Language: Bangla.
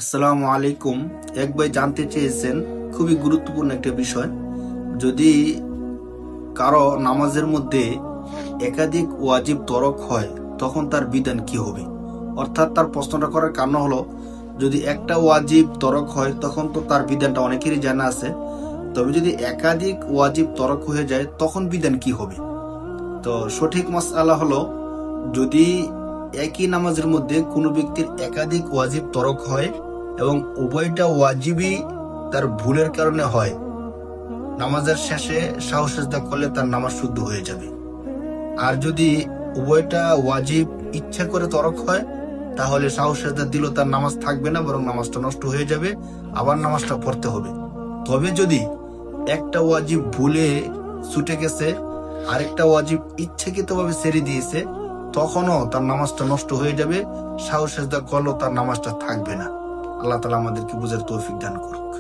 আসসালামু আলাইকুম। এক ভাই জানতে চেয়েছেন খুবই গুরুত্বপূর্ণ একটা বিষয়, যদি কারো নামাজের মধ্যে একাধিক ওয়াজিব তরক হয় তখন তার বিধান কি হবে। অর্থাৎ তার প্রশ্নটা করার কারণ হলো, যদি একটা ওয়াজিব তরক হয় তখন তো তার বিধানটা অনেকেরই জানা আছে, তবে যদি একাধিক ওয়াজিব তরক হয়ে যায় তখন বিধান কি হবে। তো সঠিক মাসআলা হলো, যদি একই নামাজের মধ্যে কোনো ব্যক্তির একাধিক ওয়াজিব তরক হয় এবং উভয়টা ওয়াজিবই তার ভুলের কারণে হয়, নামাজের শেষে সাহু সেজদা করলে তার নামাজ শুদ্ধ হয়ে যাবে। আর যদি উভয়টা ওয়াজিব ইচ্ছা করে তরক হয় তাহলে সাহু সেজদা দিলেও তার নামাজ থাকবে না, বরং নামাজটা নষ্ট হয়ে যাবে, আবার নামাজটা পড়তে হবে। তবে যদি একটা ওয়াজিব ভুলে ছুটে গেছে, আরেকটা ওয়াজিব ইচ্ছাকৃতভাবে ছেড়ে দিয়েছে, তখনও তার নামাজটা নষ্ট হয়ে যাবে, সাহু সেজদা করলেও তার নামাজটা থাকবে না। আল্লাহ তাআলা আমাদেরকে বুঝার তৌফিক দান করুক।